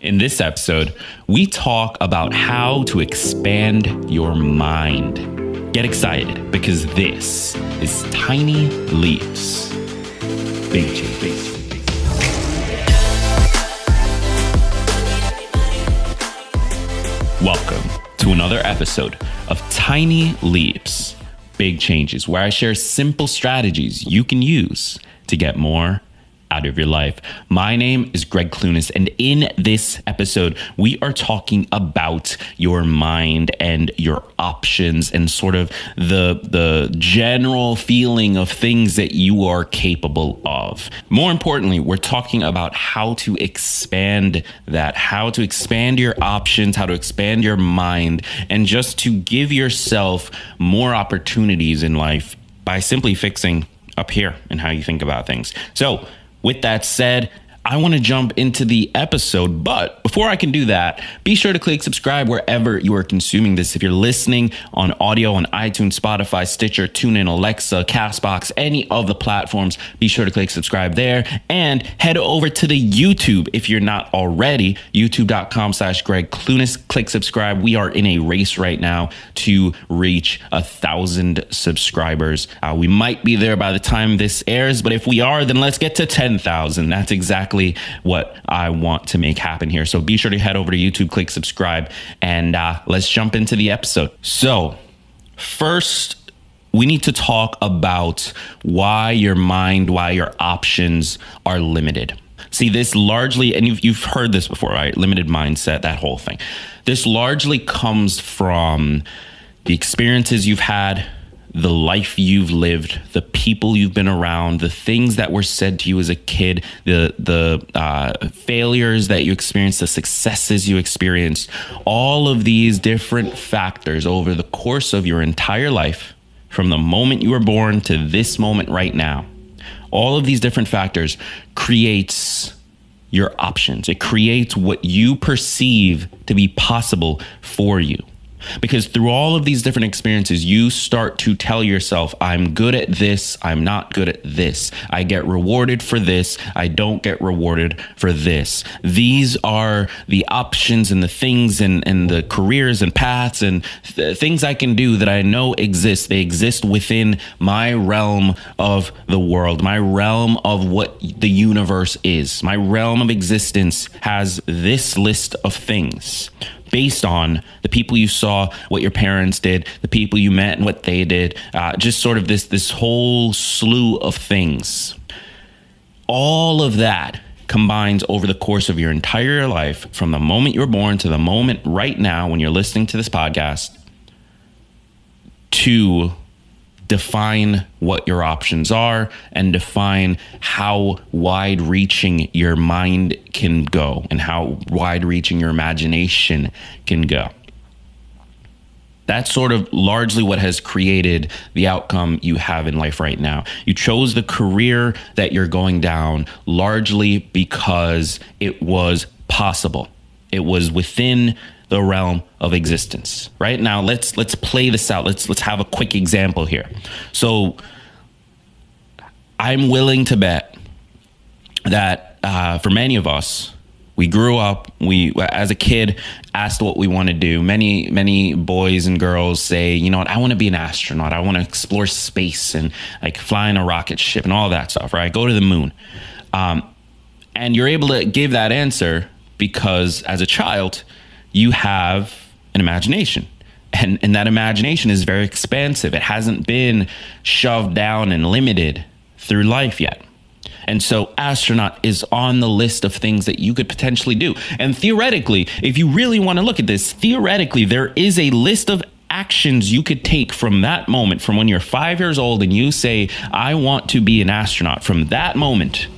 In this episode, we talk about how to expand your mind. Get excited because this is Tiny Leaps. Big change. Welcome to another episode of Tiny Leaps, Big Changes, where I share simple strategies you can use to get more out of your life. My name is Gregg Clunis, and in this episode, we are talking about your mind and your options and sort of the general feeling of things that you are capable of. More importantly, we're talking about how to expand that, how to expand your options, how to expand your mind, and just to give yourself more opportunities in life by simply fixing up here and how you think about things. So, with that said, I want to jump into the episode, but before I can do that, be sure to click subscribe wherever you are consuming this. If you're listening on audio on iTunes, Spotify, Stitcher, TuneIn, Alexa, CastBox, any of the platforms, be sure to click subscribe there and head over to the YouTube if you're not already, youtube.com/Gregg Clunis. Click subscribe. We are in a race right now to reach 1,000 subscribers. We might be there by the time this airs, but if we are, then let's get to 10,000. That's exactly what I want to make happen here. So be sure to head over to YouTube, click subscribe, and let's jump into the episode. So first, we need to talk about why your mind, why your options are limited. See, this largely, and you've heard this before, right? Limited mindset, that whole thing. This largely comes from the experiences you've had, the life you've lived, the people you've been around, the things that were said to you as a kid, the failures that you experienced, the successes you experienced, all of these different factors over the course of your entire life, from the moment you were born to this moment right now, all of these different factors creates your options. It creates what you perceive to be possible for you. Because through all of these different experiences, you start to tell yourself, I'm good at this, I'm not good at this. I get rewarded for this, I don't get rewarded for this. These are the options and the things and the careers and paths and things I can do that I know exist. They exist within my realm of the world, my realm of what the universe is. My realm of existence has this list of things based on the people you saw, what your parents did, the people you met and what they did, just sort of this whole slew of things. All of that combines over the course of your entire life, from the moment you were born to the moment right now when you're listening to this podcast, to define what your options are and define how wide-reaching your mind can go and how wide-reaching your imagination can go. That's sort of largely what has created the outcome you have in life right now. You chose the career that you're going down largely because it was possible. It was within the realm of existence. Right now, let's play this out. Let's have a quick example here. So I'm willing to bet that for many of us, we grew up, we as a kid asked what we want to do. Many boys and girls say, you know what, I want to be an astronaut. I want to explore space and like fly in a rocket ship and all that stuff, right? Go to the moon. And you're able to give that answer because as a child, you have an imagination. And that imagination is very expansive. It hasn't been shoved down and limited through life yet. And so astronaut is on the list of things that you could potentially do. And theoretically, if you really want to look at this, theoretically, there is a list of actions you could take from that moment, from when you're 5 years old and you say, I want to be an astronaut. From that moment,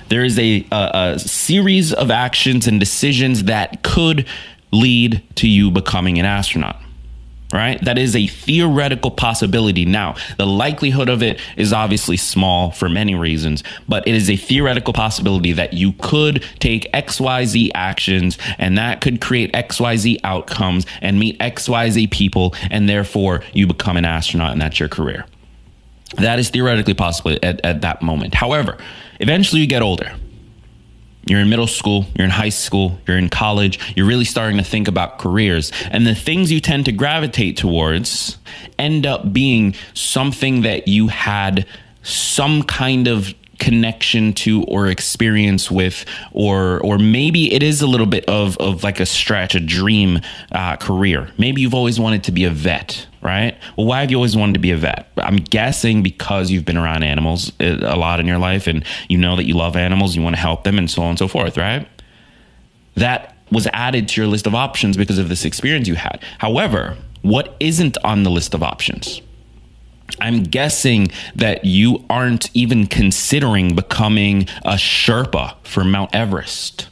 there is a series of actions and decisions that could lead to you becoming an astronaut, right? That is a theoretical possibility. Now, the likelihood of it is obviously small for many reasons, but it is a theoretical possibility that you could take XYZ actions and that could create XYZ outcomes and meet XYZ people, and therefore you become an astronaut and that's your career. That is theoretically possible at that moment. However, eventually you get older. You're in middle school, you're in high school, you're in college, you're really starting to think about careers. And the things you tend to gravitate towards end up being something that you had some kind of connection to or experience with, or maybe it is a little bit of like a stretch, a dream career. Maybe you've always wanted to be a vet, right? Well, why have you always wanted to be a vet? I'm guessing because you've been around animals a lot in your life, and you know that you love animals, you want to help them, and so on and so forth, right? That was added to your list of options because of this experience you had. However, what isn't on the list of options? I'm guessing that you aren't even considering becoming a Sherpa for Mount Everest.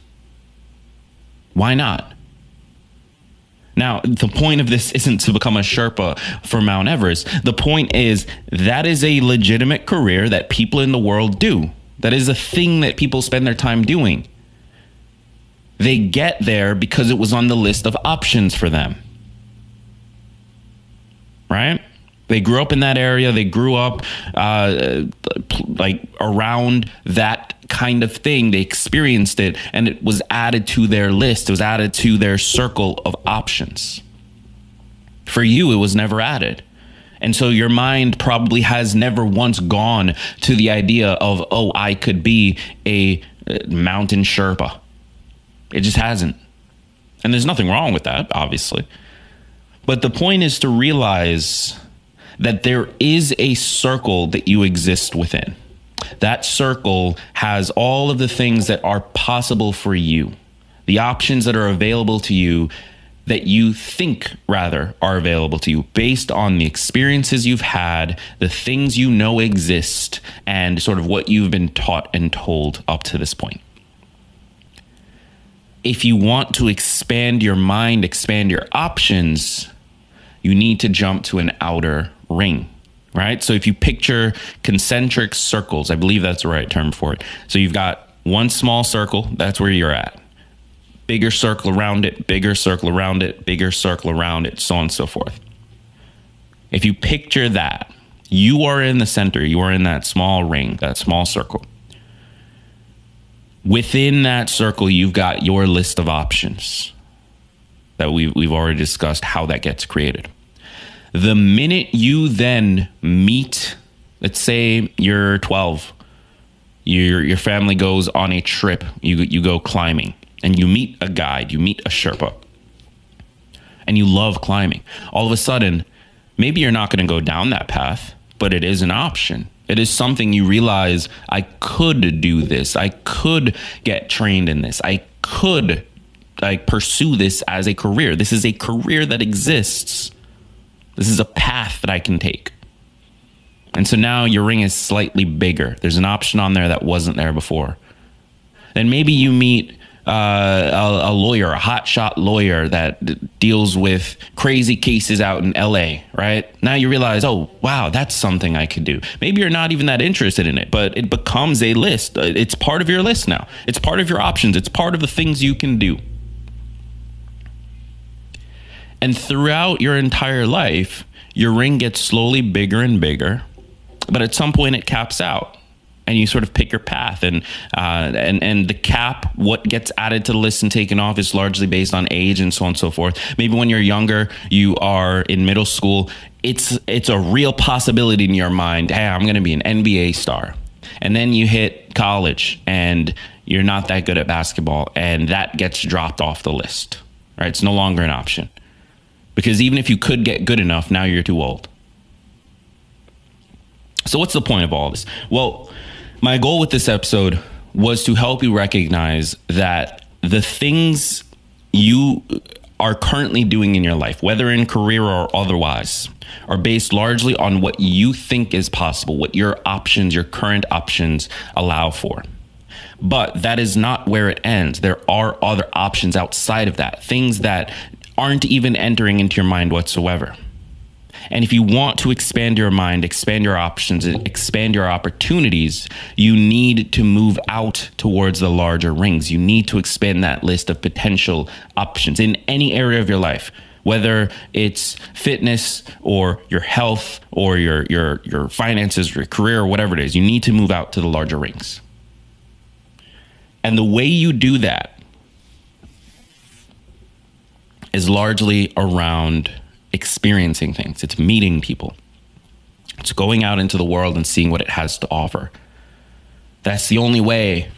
Why not? Now, the point of this isn't to become a Sherpa for Mount Everest. The point is that is a legitimate career that people in the world do. That is a thing that people spend their time doing. They get there because it was on the list of options for them. Right? They grew up in that area. They grew up like around that kind of thing. They experienced it, and it was added to their list. It was added to their circle of options. For you, it was never added. And so your mind probably has never once gone to the idea of, oh, I could be a mountain Sherpa. It just hasn't. And there's nothing wrong with that, obviously. But the point is to realize that there is a circle that you exist within. That circle has all of the things that are possible for you, the options that are available to you, that you think rather are available to you based on the experiences you've had, the things you know exist, and sort of what you've been taught and told up to this point. If you want to expand your mind, expand your options, you need to jump to an outer ring, right? So if you picture concentric circles, I believe that's the right term for it. So you've got one small circle, that's where you're at. Bigger circle around it, bigger circle around it, bigger circle around it, so on and so forth. If you picture that, you are in the center, you are in that small ring, that small circle. Within that circle, you've got your list of options that we've already discussed how that gets created. The minute you then meet, let's say you're 12, your family goes on a trip, you go climbing, and you meet a guide, you meet a Sherpa, and you love climbing. All of a sudden, maybe you're not going to go down that path, but it is an option. It is something you realize, I could do this. I could get trained in this. I could pursue this as a career. This is a career that exists. This is a path that I can take. And so now your ring is slightly bigger. There's an option on there that wasn't there before. Then maybe you meet a lawyer, a hotshot lawyer that deals with crazy cases out in LA, right? Now you realize, oh, wow, that's something I could do. Maybe you're not even that interested in it, but it becomes a list. It's part of your list now. It's part of your options. It's part of the things you can do. And throughout your entire life, your ring gets slowly bigger and bigger, but at some point it caps out. And you sort of pick your path, and the cap, what gets added to the list and taken off, is largely based on age and so on and so forth. Maybe when you're younger, you are in middle school, it's a real possibility in your mind. Hey, I'm going to be an NBA star. And then you hit college, and you're not that good at basketball, and that gets dropped off the list. Right? It's no longer an option, because even if you could get good enough, now you're too old. So what's the point of all this? Well, my goal with this episode was to help you recognize that the things you are currently doing in your life, whether in career or otherwise, are based largely on what you think is possible, what your options, your current options allow for. But that is not where it ends. There are other options outside of that, things that aren't even entering into your mind whatsoever. And if you want to expand your mind, expand your options, expand your opportunities, you need to move out towards the larger rings. You need to expand that list of potential options in any area of your life, whether it's fitness or your health or your finances, your career, or whatever it is. You need to move out to the larger rings. And the way you do that is largely around experiencing things. It's meeting people. It's going out into the world and seeing what it has to offer. That's the only way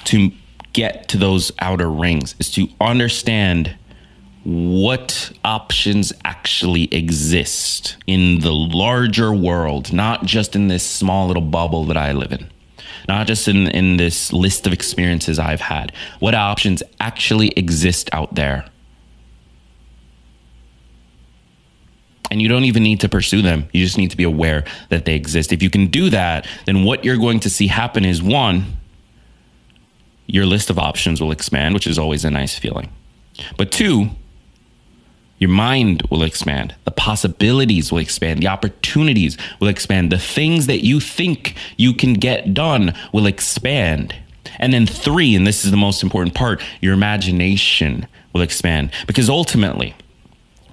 to get to those outer rings, is to understand what options actually exist in the larger world, not just in this small little bubble that I live in, not just in this list of experiences I've had. What options actually exist out there? And you don't even need to pursue them. You just need to be aware that they exist. If you can do that, then what you're going to see happen is, one, your list of options will expand, which is always a nice feeling. But two, your mind will expand. The possibilities will expand. The opportunities will expand. The things that you think you can get done will expand. And then three, and this is the most important part, your imagination will expand. Because ultimately,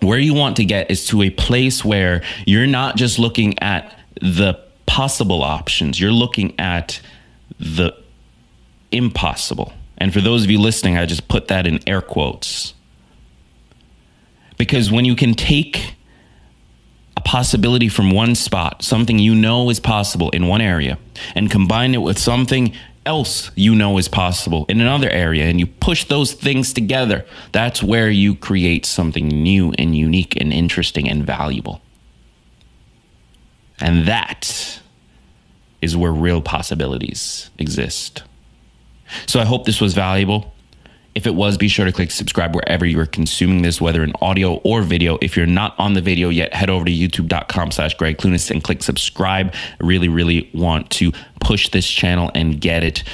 where you want to get is to a place where you're not just looking at the possible options, you're looking at the impossible. And for those of you listening, I just put that in air quotes. Because when you can take a possibility from one spot, something you know is possible in one area, and combine it with something else you know is possible in another area, and you push those things together, that's where you create something new and unique and interesting and valuable. And that is where real possibilities exist. So I hope this was valuable. If it was, be sure to click subscribe wherever you are consuming this, whether in audio or video. If you're not on the video yet, head over to youtube.com/Gregg Clunis and click subscribe. I really, really want to push this channel and get it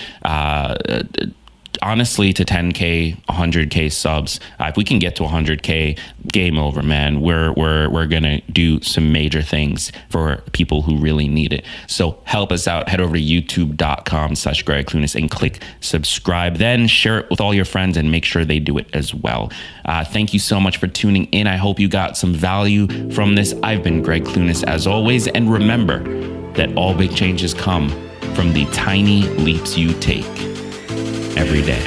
honestly to 10K, 100K subs. If we can get to 100K, game over, man. We're gonna do some major things for people who really need it. So help us out. Head over to youtube.com/Gregg Clunis and click subscribe. Then share it with all your friends and make sure they do it as well. Thank you so much for tuning in. I hope you got some value from this. I've been Gregg Clunis as always, and remember that all big changes come from the tiny leaps you take every day.